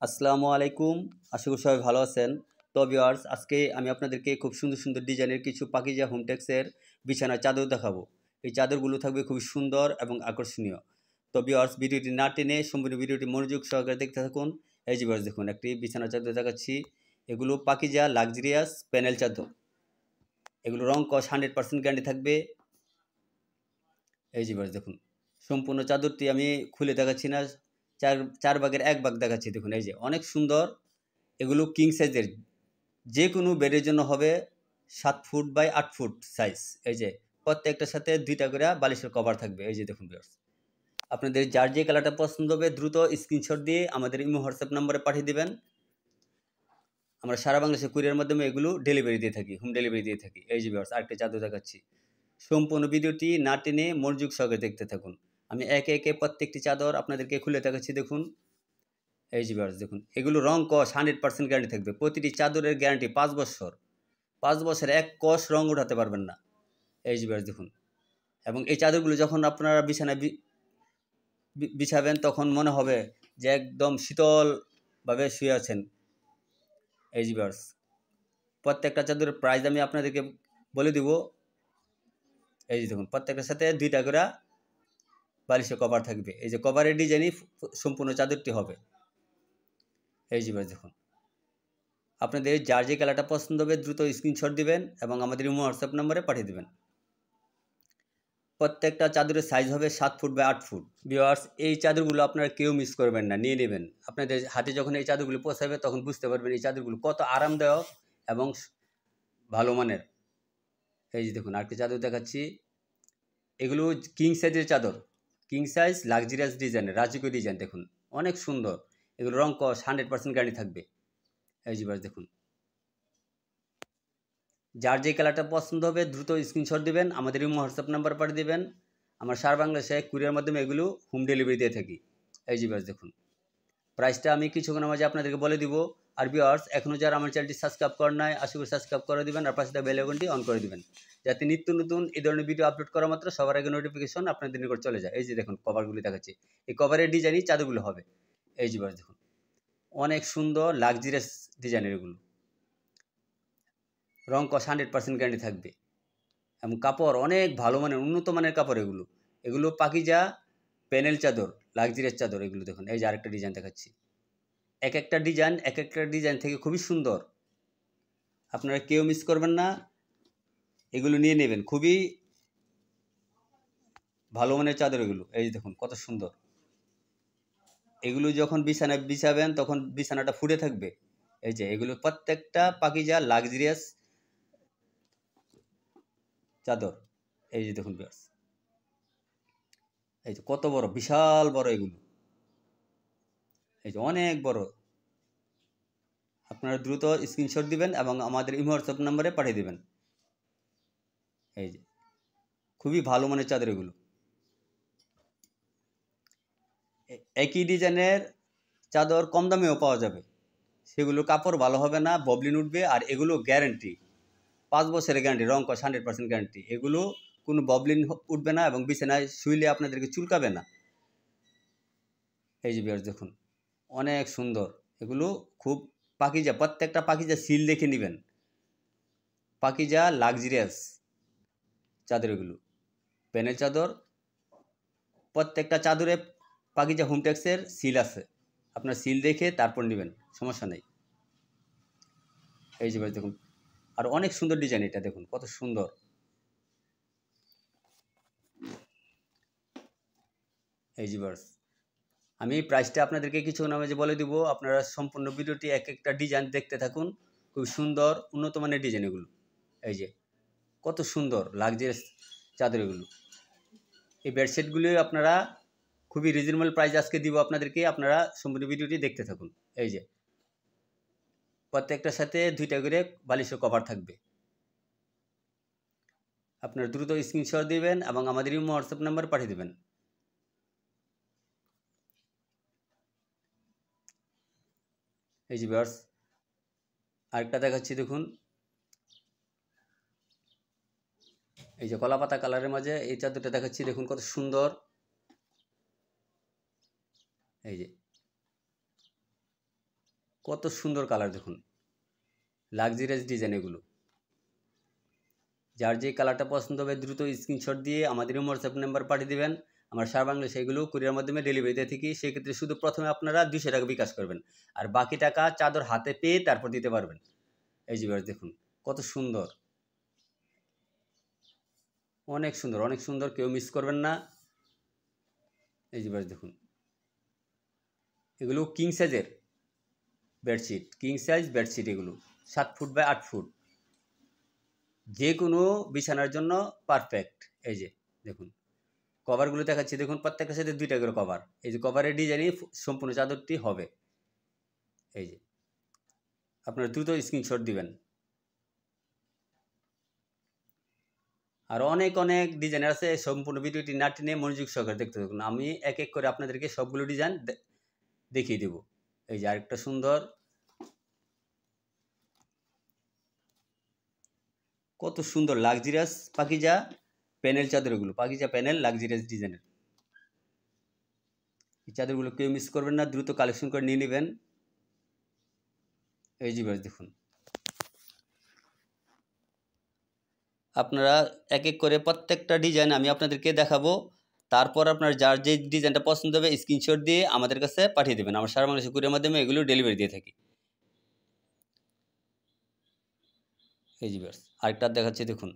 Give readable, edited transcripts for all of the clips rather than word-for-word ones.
আসসালামু আলাইকুম। আশা করি সবাই ভালো আছেন। তো ভিউয়ার্স, আজকে আমি আপনাদেরকে খুব সুন্দর সুন্দর ডিজাইনের কিছু পাকিজা হোমটেক্সের বিছানার চাদর দেখাবো। এই চাদরগুলো থাকবে খুবই সুন্দর এবং আকর্ষণীয়। তো ভিউয়ার্স, ভিডিওটি না টেনে সম্পূর্ণ ভিডিওটি মনোযোগ সহকারে দেখতে থাকুন। এই যে ভিউয়ার্স, দেখুন একটি বিছানার চাদর দেখাচ্ছি। এগুলো পাকিজা লাক্সারিয়াস প্যানেল চাদর। এগুলো রং কস 100% গ্যারান্টি থাকবে। এই যে ভিউয়ার্স, দেখুন সম্পূর্ণ চাদরটি আমি খুলে দেখাচ্ছি না, চার ভাগের এক ভাগ দেখাচ্ছি। দেখুন এই যে অনেক সুন্দর। এগুলো কিং সাইজের, যে কোনো বেডের জন্য হবে। 7 ফুট বাই 8 ফুট সাইজ। এই যে প্রত্যেকটার সাথে 2টা করে বালিশের কভার থাকবে। এই যে দেখুন ভিউয়ার্স, আপনাদের যার যে কালারটা পছন্দ হবে দ্রুত স্ক্রিনশট দিয়ে আমাদের ইমো হোয়াটসঅ্যাপ নম্বরে পাঠিয়ে দিবেন। আমরা সারা বাংলাদেশে কুরিয়ার মাধ্যমে এগুলো ডেলিভারি দিয়ে থাকি, হোম ডেলিভারি দিয়ে থাকি। এই যে ভিউয়ার্স, আরেকটা চাদর দেখাচ্ছি। সম্পূর্ণ ভিডিওটি না টেনে মনোযোগ সহকারে দেখতে থাকুন। আমি একে একে প্রত্যেকটি চাদর আপনাদেরকে খুলে দেখাচ্ছি। দেখুন এই যে ভিউয়ার্স, দেখুন এগুলো রং কস 100% গ্যারান্টি থাকবে। প্রতিটি চাদরের গ্যারান্টি 5 বছর। 5 বছরে এক কষ রং উঠাতে পারবেন না। এই যে ভিউয়ার্স, দেখুন। এবং এই চাদরগুলো যখন আপনারা বিছানায় বিছাবেন তখন মনে হবে যে একদম শীতলভাবে শুয়ে আছেন। এই যে ভিউয়ার্স, প্রত্যেকটা চাদরের প্রাইস আমি আপনাদেরকে বলে দিব। এই যে দেখুন, প্রত্যেকটার সাথে 2টা করে বালিশের কভার থাকবে। এই যে কভারের ডিজাইনই সম্পূর্ণ চাদরটি হবে। এই যে ভিউয়ার্স, দেখুন আপনাদের যার যে কালারটা পছন্দ হবে দ্রুত স্ক্রিনশট দিবেন এবং আমাদের ইমো হোয়াটসঅ্যাপ নম্বরে পাঠিয়ে দেবেন। প্রত্যেকটা চাদরের সাইজ হবে 7 ফুট বাই 8 ফুট। ভিউয়ার্স, এই চাদরগুলো আপনারা কেউ মিস করবেন না, নিয়ে নেবেন। আপনাদের হাতে যখন এই চাদরগুলো পৌঁছাবে তখন বুঝতে পারবেন এই চাদরগুলো কত আরামদায়ক এবং ভালো মানের। এই যে দেখুন আরেকটি চাদর দেখাচ্ছি। এগুলো কিং সাইজের চাদর, কিং সাইজ লাক্সারিয়াস ডিজাইনের রাজকীয় ডিজাইন। দেখুন অনেক সুন্দর। এগুলো রং কস 100% গ্যারান্টি থাকবে। এই যে দেখুন, যার যে কালারটা পছন্দ হবে দ্রুত স্ক্রিনশট দিবেন, আমাদের ইমো হোয়াটসঅ্যাপ নাম্বার পাঠিয়ে দেবেন। আমরা সারা বাংলাদেশে কুরিয়ার মাধ্যমে এগুলো হোম ডেলিভারি দিয়ে থাকি। এই যে দেখুন, প্রাইসটা আমি কিছুক্ষণের মাঝে আপনাদেরকে বলে দিব। আর ভিউয়ার্স, এখনও যারা আমার চ্যানেলটি সাবস্ক্রাইব করেন নাই, আশা করি সাবস্ক্রাইব করে দিবেন আর পাশে বেল আইকনটি অন করে দিবেন, যাতে নিত্য নতুন এই ধরনের ভিডিও আপলোড করা মাত্র সবার আগে নোটিফিকেশন আপনাদের নিকট চলে যায়। এই যে দেখুন কভারগুলি দেখাচ্ছি। এই কভারের ডিজাইনই চাদরগুলো হবে। এই যে দেখুন অনেক সুন্দর লাক্সারিয়াস ডিজাইনের। এগুলো রং কস 100% গ্যারান্টি থাকবে এবং কাপড় অনেক ভালো মানের, উন্নত মানের কাপড়। এগুলো পাকিজা প্যানেল চাদর, লাক্সারিয়াস চাদর। এগুলো দেখুন, এই যে আরেকটা ডিজাইন দেখাচ্ছি। এক একটা ডিজাইন থেকে খুবই সুন্দর। আপনারা কেউ মিস করবেন না, এগুলো নিয়ে নেবেন। খুবই ভালো মানের চাদর এগুলো। এই যে দেখুন কত সুন্দর। এগুলো যখন বিছানায় বিছাবেন তখন বিছানাটা ফুটে থাকবে। এই যে এগুলো প্রত্যেকটা পাকিজা লাক্সারিয়াস চাদর। এই যে দেখুন ভিউয়ার্স, এই যে কত বড়, বিশাল বড় এগুলো। এই যে অনেক বড়। আপনারা দ্রুত স্ক্রিনশট দিবেন এবং আমাদের ইমো হোয়াটসঅ্যাপ নম্বরে পাঠিয়ে দেবেন। এই যে খুবই ভালো মানের চাদর এগুলো। একই ডিজাইনের চাদর কম দামেও পাওয়া যাবে। সেগুলো কাপড় ভালো হবে না, ববলিন উঠবে। আর এগুলো গ্যারেন্টি 5 বছরের গ্যারান্টি, রং কস 100% গ্যারান্টি। এগুলো কোনো ববলিন উঠবে না এবং বিছানায় শুইলে আপনাদেরকে চুলকাবে না। এই যে ভিউয়ার্স, দেখুন অনেক সুন্দর। এগুলো খুব পাকিজা, প্রত্যেকটা পাকিজা সিল দেখে নেবেন। পাকিজা লাক্সারিয়াস চাদর, এগুলো প্যানেল চাদর। প্রত্যেকটা চাদরে পাকিজা হোমটেক্সের সিল আছে। আপনার সিল দেখে তারপর নেবেন, সমস্যা নেই। এই যে দেখুন, আর অনেক সুন্দর ডিজাইন। এটা দেখুন কত সুন্দর। এই যে আমি প্রাইসটা আপনাদেরকে কিছুক্ষণ মাঝে বলে দিব। আপনারা সম্পূর্ণ ভিডিওটি এক একটা ডিজাইন দেখতে থাকুন। খুব সুন্দর উন্নত মানের ডিজাইন এগুলো। এই যে কত সুন্দর লাক্সারিয়াস চাদর এগুলো। এই বেডশিটগুলি আপনারা খুবই রিজনেবল প্রাইস আজকে দিব আপনাদেরকে। আপনারা সম্পূর্ণ ভিডিওটি দেখতে থাকুন। এই যে প্রত্যেকটার সাথে 2টা করে বালিশের কভার থাকবে। আপনারা দ্রুত স্ক্রিনশট দিবেন এবং আমাদের ইমো হোয়াটসঅ্যাপ নাম্বার পাঠিয়ে দেবেন। এই যে ভিউয়ার্স, আরেকটা দেখাচ্ছি। দেখুন এই যে কলা পাতা কালারের মাঝে এই চাদরটা দেখাচ্ছি। দেখুন কত সুন্দর। এই যে কত সুন্দর কালার দেখুন, লাক্সারিয়াস ডিজাইন এগুলো। যার যে কালারটা পছন্দ হবে দ্রুত স্ক্রিনশট দিয়ে আমাদের হোয়াটসঅ্যাপ নাম্বার পাঠিয়ে দেবেন। আমার সারা বাংলাদেশে এগুলো কুরিয়ার মাধ্যমে ডেলিভারি দিয়ে থাকি। সেক্ষেত্রে শুধু প্রথমে আপনারা 200 টাকা বিকাশ করবেন, আর বাকি টাকা চাদর হাতে পেয়ে তারপর দিতে পারবেন। এই যে দেখুন কত সুন্দর, অনেক সুন্দর, অনেক সুন্দর, কেউ মিস করবেন না। এই যে দেখুন, এগুলো কিং সাইজের বেডশিট, কিং সাইজ বেডশিট, এগুলো 7 ফুট বাই 8 ফুট, যে কোনো বিছানার জন্য পারফেক্ট। এই যে দেখুন কভারগুলো দেখাচ্ছি, দেখুন প্রত্যেকটার সাথে 2টা করে কভার। এই যে কভারের ডিজাইনই সম্পূর্ণ চাদরটি হবে। এই যে আপনারা দ্রুত স্ক্রিনশট দিবেন। আর অনেক অনেক ডিজাইন আছে, সম্পূর্ণ ভিডিওটি না টেনে মনোযোগ সহকারে দেখতে থাকুন। আমি এক এক করে আপনাদেরকে সবগুলো ডিজাইন দেখিয়ে দেব। এই যে আরেকটা সুন্দর, কত সুন্দর লাক্সারিয়াস পাকিজা প্যানেল চাদর, এগুলো পাকিজা প্যানেল লাক্সারিয়াস ডিজাইনের। এই চাদরগুলো কেউ মিস করবেন না, দ্রুত কালেকশন করে নিয়ে নেবেন। এই যে দেখুন, আপনারা এক এক করে প্রত্যেকটা ডিজাইন আমি আপনাদেরকে দেখাবো। তারপর আপনার যার যে ডিজাইনটা পছন্দ হবে স্ক্রিনশট দিয়ে আমাদের কাছে পাঠিয়ে দেবেন। আমরা সারা বাংলাদেশে কুরিয়ার মাধ্যমে এগুলো ডেলিভারি দিয়ে থাকি। এই যে আরেকটা দেখাচ্ছি, দেখুন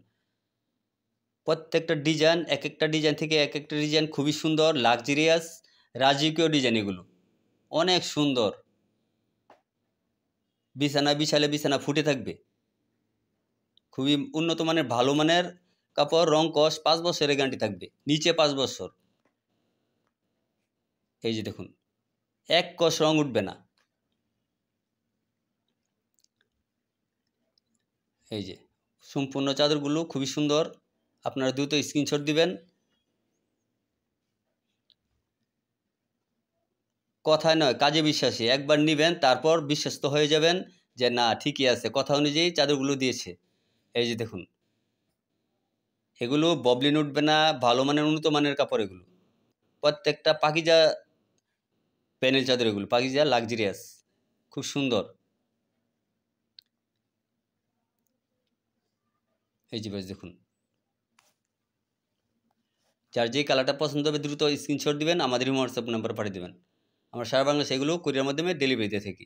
প্রত্যেকটা ডিজাইন, এক একটা ডিজাইন থেকে এক একটা ডিজাইন খুবই সুন্দর, লাক্সারিয়াস রাজকীয় ডিজাইন, এগুলো অনেক সুন্দর। বিছানা বিছালে বিছানা ফুটে থাকবে। খুবই উন্নত মানের, ভালো মানের কাপড়, রং কস 5 বছরের গ্যারান্টি থাকবে, নিচে 5 বছর। এই যে দেখুন এক কস রং উঠবে না। এই যে সম্পূর্ণ চাদরগুলো খুবই সুন্দর, আপনারা দ্রুত স্ক্রিনশট দিবেন। কথায় নয় কাজে বিশ্বাসী, একবার নেবেন তারপর বিশ্বস্ত হয়ে যাবেন যে না ঠিকই আছে, কথা অনুযায়ী চাদরগুলো দিয়েছে। এই যে দেখুন এগুলো ববলিন উঠবে না, ভালো মানের উন্নত মানের কাপড় এগুলো। প্রত্যেকটা পাকিজা প্যানেল চাদর, এগুলো পাকিজা লাক্সারিয়াস, খুব সুন্দর। এই যে দেখুন, যার যে কালারটা পছন্দ হবে দ্রুত স্ক্রিনশট দিবেন, আমাদের হোয়াটসঅ্যাপ নাম্বার পাঠিয়ে দেবেন। আমরা সারা বাংলাদেশে এগুলো কুরিয়ার মাধ্যমে ডেলিভারি দিয়ে থাকি।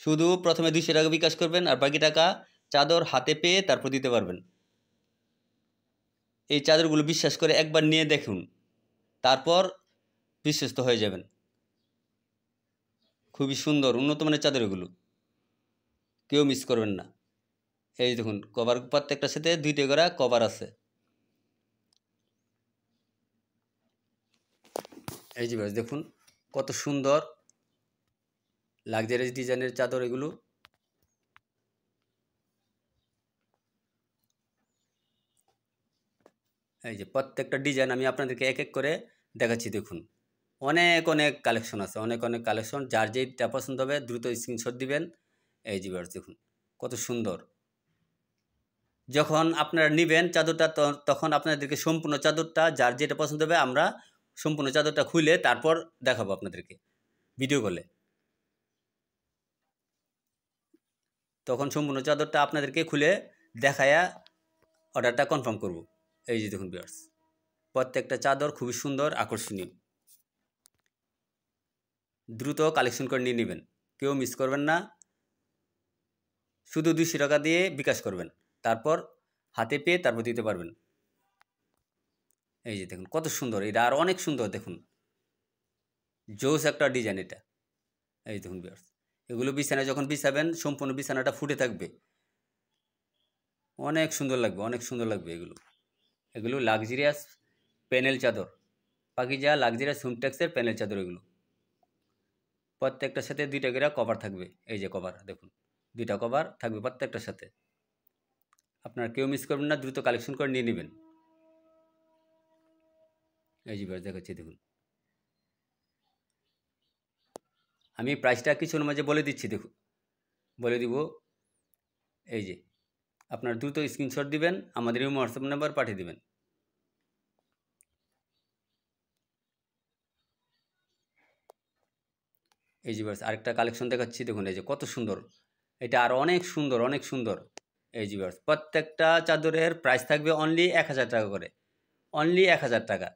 শুধু প্রথমে 200 টাকা বিকাশ করবেন, আর বাকি টাকা চাদর হাতে পেয়ে তারপর দিতে পারবেন। এই চাদরগুলো বিশ্বাস করে একবার নিয়ে দেখুন, তারপর বিশ্বস্ত হয়ে যাবেন। খুবই সুন্দর উন্নত মানের চাদর, এগুলো কেউ মিস করবেন না। এই দেখুন কভার, প্রত্যেকটার সাথে 2টা করে কভার আছে। এই যে দেখুন কত সুন্দর লাক্সারিয়াস ডিজাইনের চাদর এগুলো। এই যে প্রত্যেকটা ডিজাইন আমি আপনাদেরকে এক এক করে দেখাচ্ছি, দেখুন অনেক অনেক কালেকশন আছে, অনেক অনেক কালেকশন। যার যেটা পছন্দ হবে দ্রুত স্ক্রিনশট দিবেন। এই যে দেখুন কত সুন্দর। যখন আপনারা নেবেন চাদরটা তখন আপনাদেরকে সম্পূর্ণ চাদরটা, যার যেটা পছন্দ হবে আমরা সম্পূর্ণ চাদরটা খুলে তারপর দেখাবো আপনাদেরকে ভিডিও কলে। তখন সম্পূর্ণ চাদরটা আপনাদেরকে খুলে দেখায়া অর্ডারটা কনফার্ম করব। এই যে দেখুন ভিউয়ার্স, প্রত্যেকটা চাদর খুবই সুন্দর, আকর্ষণীয়। দ্রুত কালেকশন করে নিয়ে নেবেন, কেউ মিস করবেন না। শুধু 200 টাকা দিয়ে বিকাশ করবেন, তারপর হাতে পেয়ে তারপর দিতে পারবেন। এই যে দেখুন কত সুন্দর, এটা আর অনেক সুন্দর, দেখুন জোস একটা ডিজাইন এটা। এই দেখুন ভিউয়ার্স, এগুলো বিছানায় যখন বিছাবেন সম্পূর্ণ বিছানাটা ফুটে থাকবে, অনেক সুন্দর লাগবে, অনেক সুন্দর লাগবে। এগুলো এগুলো লাক্সারিয়াস প্যানেল চাদর, পাকিজা লাক্সারিয়াস হোমটেক্সের প্যানেল চাদর। এগুলো প্রত্যেকটার সাথে 2টা করে কভার থাকবে। এই যে কভার দেখুন, 2টা কভার থাকবে প্রত্যেকটার সাথে। আপনারা কেউ মিস করবেন না, দ্রুত কালেকশন করে নিয়ে নেবেন। এই যে দেখাচ্ছি, দেখুন আমি প্রাইসটা কিছুর মাঝে বলে দিচ্ছি, দেখুন বলে দিব। এই যে আপনারা দ্রুত স্ক্রিনশট দিবেন, আমাদের এই হোয়াটসঅ্যাপ নাম্বার পাঠিয়ে দিবেন। এই যে ভিউয়ার্স আরেকটা কালেকশন দেখাচ্ছি, দেখুন এই যে কত সুন্দর, এটা আরও অনেক সুন্দর, অনেক সুন্দর। এই যে ভিউয়ার্স প্রত্যেকটা চাদরের প্রাইস থাকবে অনলি 1000 টাকা করে, অনলি 1000 টাকা।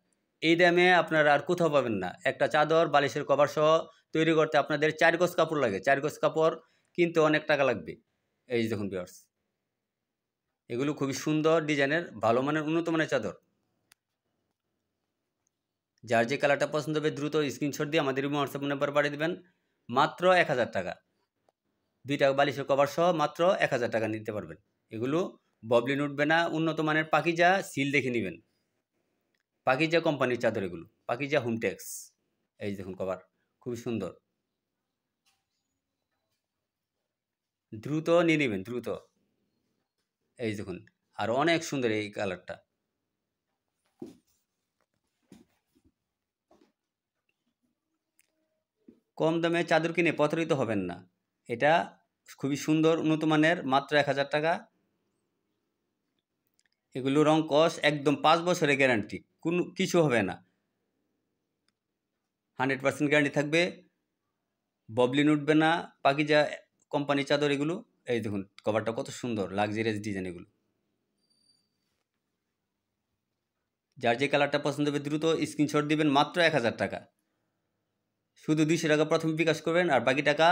এই দামে আপনারা আর কোথাও পাবেন না। একটা চাদর বালিশের কভার সহ তৈরি করতে আপনাদের 4 গজ কাপড় লাগে, 4 গজ কাপড় কিনতে অনেক টাকা লাগবে। এই যে দেখুন ভিউয়ার্স, এগুলো খুবই সুন্দর ডিজাইনের, ভালো মানের, উন্নত মানের চাদর। যার যে কালারটা পছন্দ হবে দ্রুত স্ক্রিনশট দিয়ে আমাদের হোয়াটসঅ্যাপ নাম্বার পাঠিয়ে দেবেন। মাত্র 1000 টাকা, 2টা বালিশের কভার সহ মাত্র 1000 টাকা নিতে পারবেন। এগুলো ববলিন উঠবে না, উন্নত মানের পাকিজা সিল দেখে নেবেন, পাকিজা কোম্পানির চাদর এগুলো, পাকিজা হোমটেক্স। এই দেখুন কভার খুবই সুন্দর, দ্রুত নিয়ে নেবেন দ্রুত। এই দেখুন আর অনেক সুন্দর এই কালারটা। কম দামে চাদর কিনে প্রতারিত হবেন না, এটা খুবই সুন্দর উন্নত মানের, মাত্র 1000 টাকা। এগুলো রং কস একদম 5 বছরের গ্যারান্টি, কোনো কিছু হবে না, 100% গ্যারান্টি থাকবে, ববলিন উঠবে না, পাকিজা কোম্পানি চাদর এগুলো। এই দেখুন কভারটা কত সুন্দর, লাক্সারিয়াস ডিজাইন এগুলো। যার যে কালারটা পছন্দ হবে দ্রুত স্ক্রিনশট দিবেন, মাত্র 1000 টাকা। শুধু 200 টাকা প্রথমে বিকাশ করবেন, আর বাকি টাকা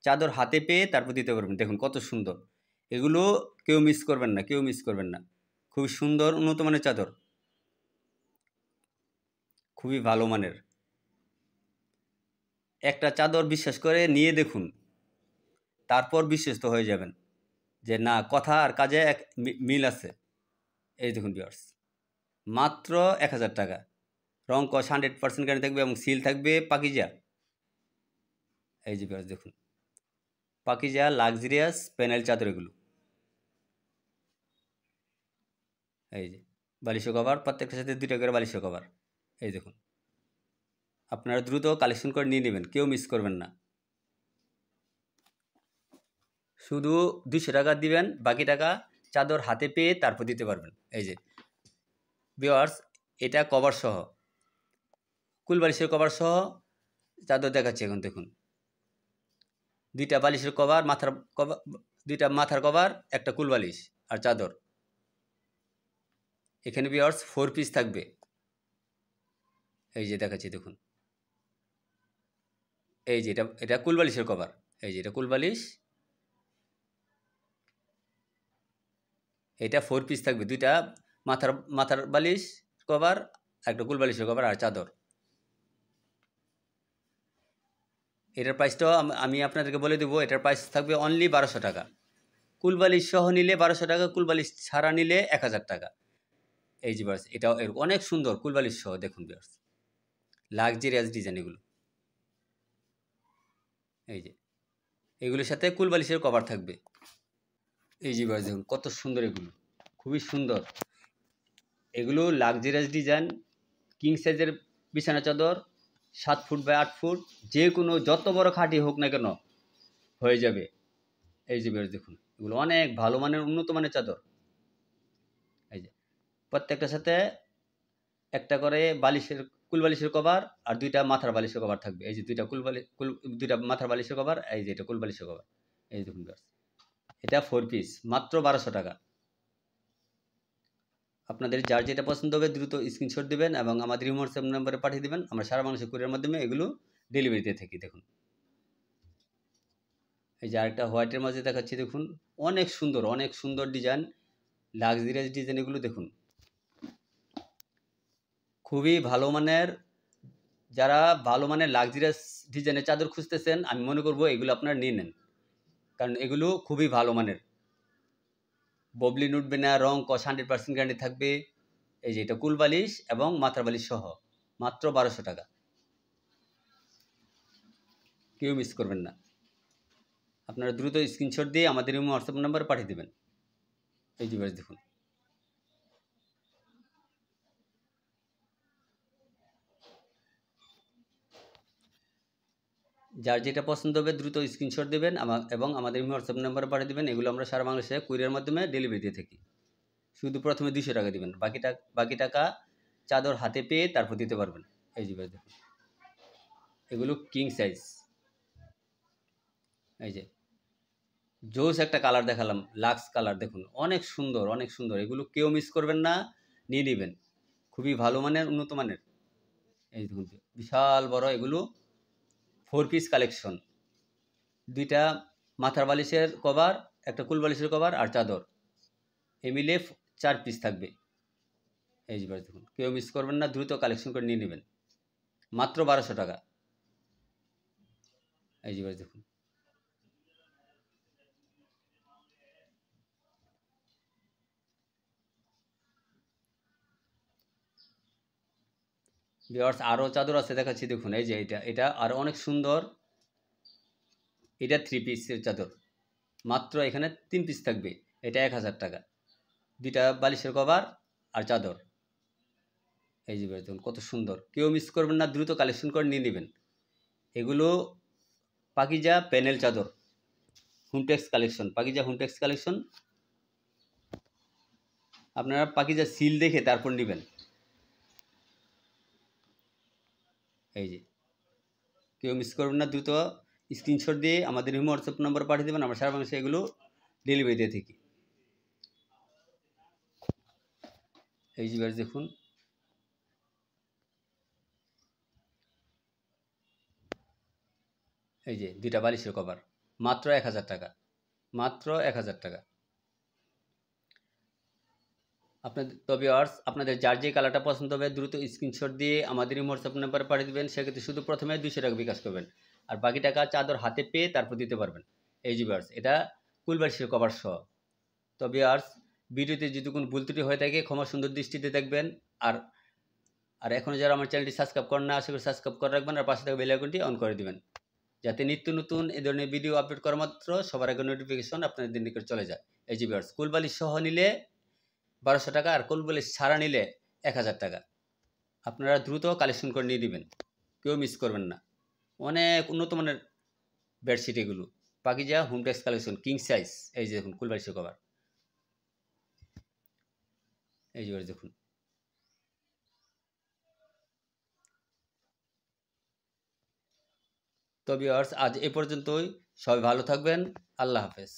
চাদর হাতে পেয়ে তারপর দিতে পারবেন। দেখুন কত সুন্দর, এগুলো কেউ মিস করবেন না, কেউ মিস করবেন না। খুবই সুন্দর উন্নত মানের চাদর, খুবই ভালো মানের। একটা চাদর বিশ্বাস করে নিয়ে দেখুন, তারপর বিশ্বস্ত হয়ে যাবেন যে না, কথা আর কাজে এক মিল আছে। এই দেখুন ভিউয়ার্স, মাত্র 1000 টাকা, রং কস 100% গ্যারান্টি থাকবে এবং সিল থাকবে পাকিজা। এই যে ভিউয়ার্স দেখুন, পাকিজা লাক্সারিয়াস প্যানেল চাদর এগুলো। এই যে বালিশের কভার, প্রত্যেকটার সাথে 2টা করে বালিশের কভার। এই দেখুন, আপনারা দ্রুত কালেকশন করে নিয়ে নেবেন, কেউ মিস করবেন না। শুধু 200 টাকা দিবেন, বাকি টাকা চাদর হাতে পেয়ে তারপর দিতে পারবেন। এই যে ভিউয়ার্স, এটা কভার সহ, কুল বালিশের কভার সহ চাদর দেখাচ্ছি এখন। দেখুন 2টা বালিশের কভার, মাথার কভার, 2টা মাথার কভার, একটা কুল বালিশ আর চাদর। এখানে ভিউয়ার্স 4 পিস থাকবে। এই যে দেখাচ্ছি দেখুন, এই যে এটা কুল বালিশের কভার। এই যে এটা কুল বালিশ, এটা 4 পিস থাকবে, 2টা মাথার মাথার বালিশ কভার, একটা কুল বালিশের কভার আর চাদর। এটার প্রাইসটাও আমি আপনাদেরকে বলে দেবো, এটার প্রাইস থাকবে অনলি 1200 টাকা। কুল বালিশ সহ নিলে 1200 টাকা, কুল বালিশ ছাড়া নিলে 1000 টাকা। এই যে বাস, এটাও অনেক সুন্দর কুল বালিশ সহ, দেখুন ভিউয়ার্স লাক্সারিয়াস ডিজাইন এগুলো। এই যে এগুলোর সাথে কুল বালিশের কভার থাকবে। এই যে বাস দেখুন কত সুন্দর, এগুলো খুবই সুন্দর। এগুলো লাক্সারিয়াস ডিজাইন, কিং সাইজের বিছানা চাদর, 7 ফুট বাই 8 ফুট, যে কোনো যত বড় খাটি হোক না কেন হয়ে যাবে। এই যে বেশ দেখুন, এগুলো অনেক ভালো মানের, উন্নত মানের চাদর। এই যে প্রত্যেকটার সাথে একটা করে বালিশের, কুল বালিশের কভার আর 2টা মাথার বালিশের কভার থাকবে। এই যে 2টা মাথার বালিশের কভার, এই যে এটা কুল বালিশের কভার। এই দেখুন ব্যাস, এটা 4 পিস, মাত্র 1200 টাকা। আপনাদের যার যেটা পছন্দ হবে দ্রুত স্ক্রিনশট দিবেন এবং আমাদের হোয়াটসঅ্যাপ নাম্বারে পাঠিয়ে দিবেন। আমরা সারা বাংলাদেশে কুরিয়ার মাধ্যমে এগুলো ডেলিভারি দিয়ে থাকি। দেখুন এই যে আরেকটা হোয়াইটের মাঝে দেখাচ্ছি, দেখুন অনেক সুন্দর, অনেক সুন্দর ডিজাইন, লাক্সারিয়াস ডিজাইন এগুলো। দেখুন খুবই ভালো মানের, যারা ভালো মানের লাক্সারিয়াস ডিজাইনের চাদর খুঁজতেছেন, আমি মনে করব এগুলো আপনারা নিয়ে নেন, কারণ এগুলো খুবই ভালো মানের, ববলিন উঠবে না, রং কস 100% গ্যারান্টি থাকবে। এই যে এটা কুল বালিশ এবং মাথার বালিশ সহ, মাত্র 1200 টাকা, কেউ মিস করবেন না। আপনারা দ্রুত স্ক্রিনশট দিয়ে আমাদের হোয়াটসঅ্যাপ নাম্বারে পাঠিয়ে দেবেন। এই যে দেখুন, যার যেটা পছন্দ হবে দ্রুত স্ক্রিনশট দেবেন এবং আমাদের হোয়াটসঅ্যাপ নাম্বারে পাঠিয়ে দেবেন। এগুলো আমরা সারা বাংলাদেশে কুরিয়ার মাধ্যমে ডেলিভারি দিয়ে থাকি। শুধু প্রথমে 200 টাকা দেবেন, বাকি টাকা চাদর হাতে পেয়ে তারপর দিতে পারবেন। এই যে দেখুন, এগুলো কিং সাইজ, এই যে জোস একটা কালার দেখালাম, লাক্স কালার, দেখুন অনেক সুন্দর, অনেক সুন্দর। এগুলো কেউ মিস করবেন না, নিয়ে নেবেন। খুবই ভালো মানের, উন্নত মানের। এই দেখুন বিশাল বড়, এগুলো 4 পিস কালেকশন। 2টা মাথার বালিশের কভার, একটা কুল বালিশের কভার আর চাদর, এ মিলে 4 পিস থাকবে। এই যে দেখুন, কেউ মিস করবেন না, দ্রুত কালেকশন করে নিয়ে নেবেন, মাত্র 1200 টাকা। এই যে দেখুন, ভিউয়ার্স আরও চাদর আছে দেখাচ্ছি, দেখুন এই যে এটা আর অনেক সুন্দর। এটা 3 পিসের চাদর, মাত্র এখানে 3 পিস থাকবে, এটা 1000 টাকা। 2টা বালিশের কভার আর চাদর। এই যে দেখুন কত সুন্দর, কেউ মিস করবেন না, দ্রুত কালেকশন করে নিয়ে নেবেন। এগুলো পাকিজা প্যানেল চাদর, Hometex collection, Pakiza Hometex collection. আপনারা পাকিজা সিল দেখে তারপর নেবেন। এই যে কেউ মিস করবেন না, দ্রুত স্ক্রিনশট দিয়ে আমাদের ইমো হোয়াটসঅ্যাপ নম্বর পাঠিয়ে দেবেন, আমরা সারা বাংলাদেশে এগুলো ডেলিভারি দিয়ে থাকি। এই যে দেখুন, এই যে 2টা বালিশের কভার, মাত্র 1000 টাকা, মাত্র 1000 টাকা। আপনাদের তো ভিউয়ার্স, আপনাদের যার যে কালারটা পছন্দ হবে দ্রুত স্ক্রিনশট দিয়ে আমাদের ইমো হোয়াটসঅ্যাপ নাম্বারে পাঠিয়ে দেবেন। সেক্ষেত্রে শুধু প্রথমে 200 টাকা বিকাশ করবেন, আর বাকি টাকা চাদর হাতে পেয়ে তারপর দিতে পারবেন। এই যে ভিউয়ার্স, এটা কুল বালিশের কভার সহ। তো ভিউয়ার্স, ভিডিওতে যদি কোনো ভুল ত্রুটি হয়ে থাকে ক্ষমা সুন্দর দৃষ্টিতে দেখবেন। আর আর এখনও যারা আমার চ্যানেলটি সাবস্ক্রাইব করেন না, আশা করি সাবস্ক্রাইব করে রাখবেন, আর পাশে থাকা বেল আইকনটি অন করে দিবেন, যাতে নিত্য নতুন এই ধরনের ভিডিও আপলোড করা মাত্র সবার আগে নোটিফিকেশন আপনাদের নিকট চলে যায়। এই যে ভিউয়ার্স, কুল বালিশ সহ নিলে 1200 টাকা, আর কুল বালিশ ছাড়া নিলে 1000 টাকা। আপনারা দ্রুত কালেকশন করে নিয়ে নেবেন, কেউ মিস করবেন না। অনেক উন্নত মানের বেডশিট এগুলো, Pakiza Hometex collection, king size. এই যে দেখুন কুল বালিশের কভার, এই যে দেখুন। তো ভিউয়ার্স, আজ এ পর্যন্তই। সবাই ভালো থাকবেন, আল্লাহ হাফেজ।